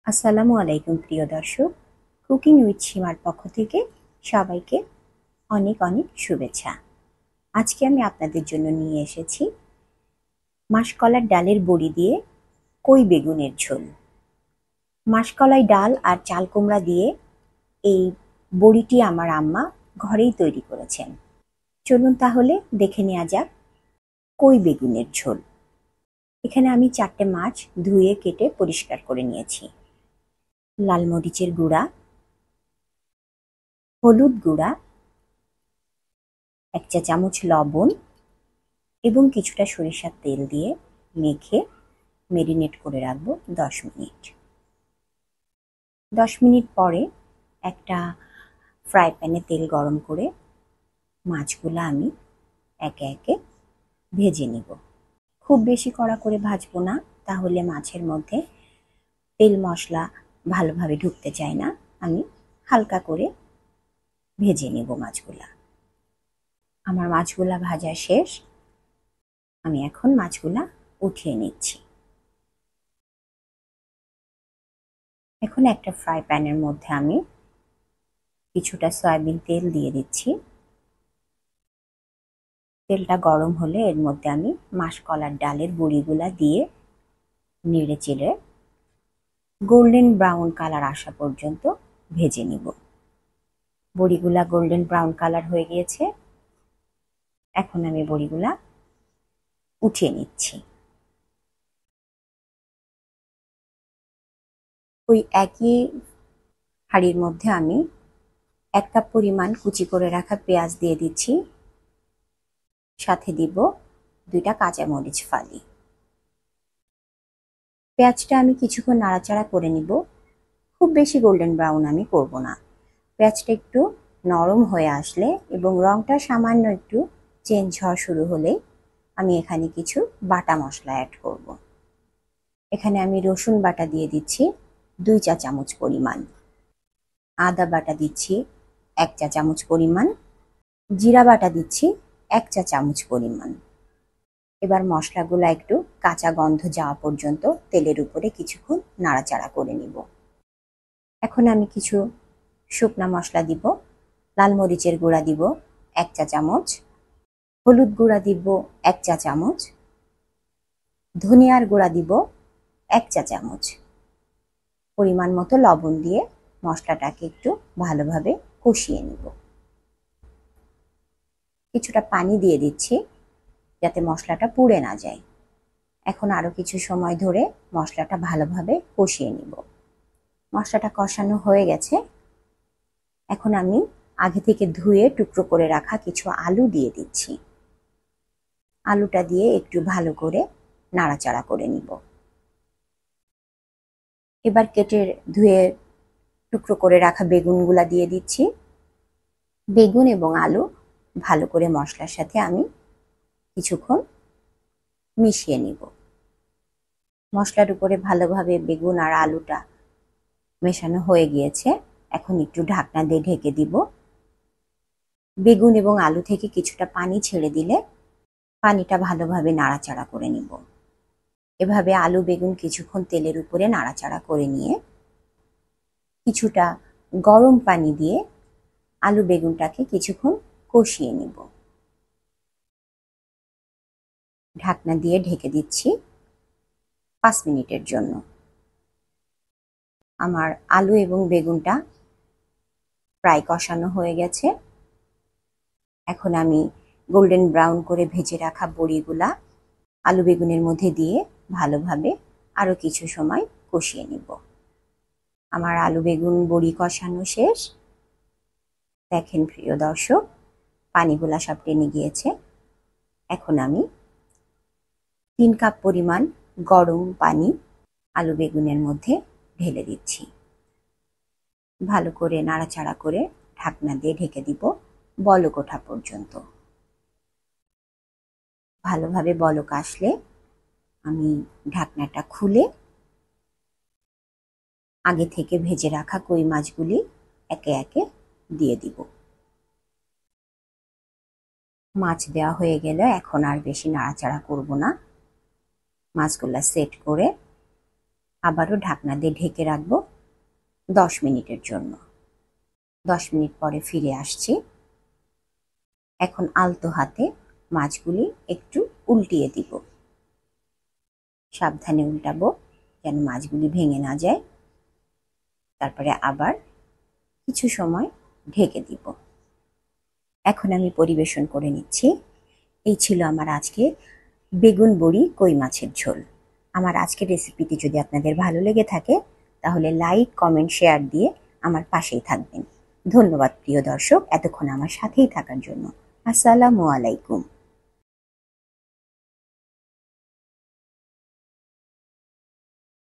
আসসালামু আলাইকুম প্রিয় দর্শক, কুকিং উইথ সীমার পক্ষ থেকে সবাইকে অনেক অনেক শুভেচ্ছা। আজকে আমি আপনাদের জন্য নিয়ে এসেছি মাসকলার ডালের বড়ি দিয়ে কই বেগুনের ঝোল। মাসকলাই ডাল আর চাল কুমড়া দিয়ে এই বড়িটি আমার আম্মা ঘরেই তৈরি করেছেন। চলুন তাহলে দেখে নেওয়া যাক কই বেগুনের ঝোল। এখানে আমি 4টে মাছ ধুয়ে কেটে পরিষ্কার করে নিয়েছি। লাল মরিচের গুঁড়া, হলুদ গুঁড়া, 1 চা চামচ লবণ এবং কিছুটা সরিষার তেল দিয়ে মেখে মেরিনেট করে রাখবো 10 মিনিট। 10 মিনিট পরে একটা ফ্রাই প্যানে তেল গরম করে মাছগুলো আমি একে একে ভেজে নিব। খুব বেশি কড়া করে ভাজবো না, তাহলে মাছের মধ্যে তেল মশলা ভালোভাবে ঢুকতে চায় না। আমি হালকা করে ভেজে নিব মাছগুলা। আমার মাছগুলা ভাজা শেষ। আমি এখন মাছগুলা উঠিয়ে নিচ্ছি। এখন একটা ফ্রাই প্যানের মধ্যে আমি কিছুটা সয়াবিন তেল দিয়ে দিচ্ছি। তেলটা গরম হলে এর মধ্যে আমি মাসকলার ডালের বড়িগুলা দিয়ে নেড়ে চেড়ে গোল্ডেন ব্রাউন কালার আসা পর্যন্ত ভেজে নিব। বড়িগুলা গোল্ডেন ব্রাউন কালার হয়ে গিয়েছে। এখন আমি বড়িগুলা উঠিয়ে নিচ্ছি। ওই একই হাঁড়ির মধ্যে আমি 1 কাপ পরিমাণ কুচি করে রাখা পেঁয়াজ দিয়ে দিচ্ছি। সাথে দিব 2টা কাঁচামরিচ ফালি। পেঁয়াজটা আমি কিছুক্ষণ নাড়াচাড়া করে নিব। খুব বেশি গোল্ডেন ব্রাউন আমি করব না। পেঁয়াজটা একটু নরম হয়ে আসলে এবং রংটা সামান্য একটু চেঞ্জ হওয়া শুরু হলে আমি এখানে কিছু বাটা মশলা অ্যাড করব। এখানে আমি রসুন বাটা দিয়ে দিচ্ছি 2 চা চামচ পরিমাণ, আদা বাটা দিচ্ছি 1 চা চামচ পরিমাণ, জিরা বাটা দিচ্ছি 1 চা চামচ পরিমাণ। এবার মশলাগুলো একটু কাঁচা গন্ধ যাওয়া পর্যন্ত তেলের উপরে কিছুক্ষণ নাড়াচাড়া করে নিব। এখন আমি কিছু শুকনা মশলা দিব। লাল মরিচের গুঁড়া দিব 1 চা চামচ, হলুদ গুঁড়া দিব 1 চা চামচ, ধনিয়ার গুঁড়া দিব 1 চা চামচ। পরিমাণ মতো লবণ দিয়ে মশলাটাকে একটু ভালোভাবে কষিয়ে নিব। কিছুটা পানি দিয়ে দিচ্ছি যাতে মশলাটা পুড়ে না যায়। এখন আরো কিছু সময় ধরে মশলাটা ভালোভাবে কষিয়ে নিব। মশলাটা কষানো হয়ে গেছে। এখন আমি আগে থেকে ধুয়ে টুকরো করে রাখা কিছু আলু দিয়ে দিচ্ছি। আলুটা দিয়ে একটু ভালো করে নাড়াচাড়া করে নিব। এবার কেটে ধুয়ে টুকরো করে রাখা বেগুনগুলা দিয়ে দিচ্ছি। বেগুন এবং আলু ভালো করে মশলার সাথে আমি কিছুক্ষণ মিশিয়ে নিব। মশলার উপরে ভালোভাবে বেগুন আর আলুটা মেশানো হয়ে গিয়েছে। এখন একটু ঢাকনা দিয়ে ঢেকে দিব। বেগুন এবং আলু থেকে কিছুটা পানি ছেড়ে দিলে পানিটা ভালোভাবে নাড়াচাড়া করে নিব। এভাবে আলু বেগুন কিছুক্ষণ তেলের উপরে নাড়াচাড়া করে নিয়ে কিছুটা গরম পানি দিয়ে আলু বেগুনটাকে কিছুক্ষণ কষিয়ে নিব। ঢাকনা দিয়ে ঢেকে দিচ্ছি 5 মিনিটের জন্য। আমার আলু এবং বেগুনটা প্রায় কষানো হয়ে গেছে। এখন আমি গোল্ডেন ব্রাউন করে ভেজে রাখা বড়িগুলা আলু বেগুনের মধ্যে দিয়ে ভালোভাবে আরো কিছু সময় কষিয়ে নিব। আমার আলু বেগুন বড়ি কষানো শেষ। দেখেন প্রিয় দর্শক, পানিগুলা সব টেনে গিয়েছে। এখন আমি 3 কাপ পরিমাণ গরম পানি আলু বেগুনের মধ্যে ঢেলে দিচ্ছি। ভালো করে নাড়াচাড়া করে ঢাকনা দিয়ে ঢেকে দিব বলক ওঠা পর্যন্ত। ভালোভাবে বলক আসলে আমি ঢাকনাটা খুলে আগে থেকে ভেজে রাখা কই মাছগুলি একে একে দিয়ে দিব। মাছ দেওয়া হয়ে গেলে এখন আর বেশি নাড়াচাড়া করব না। মাছগুলা সেট করে আবারও ঢাকনা দিয়ে ঢেকে রাখবো 10 মিনিটের জন্য। 10 মিনিট পরে ফিরে আসছি। এখন আলতো হাতে মাছগুলি একটু উল্টিয়ে দিব। সাবধানে উল্টাবো যেন মাছগুলি ভেঙে না যায়। তারপরে আবার কিছু সময় ঢেকে দিব। এখন আমি পরিবেশন করে নিচ্ছি। এই ছিল আমার আজকে বেগুন বড়ি কই মাছের ঝোল। আমার আজকের রেসিপিটি যদি আপনাদের ভালো লেগে থাকে তাহলে লাইক, কমেন্ট, শেয়ার দিয়ে আমার পাশেই থাকবেন। ধন্যবাদ প্রিয় দর্শক, এতক্ষণ আমার সাথেই থাকার জন্য। আসসালামু আলাইকুম।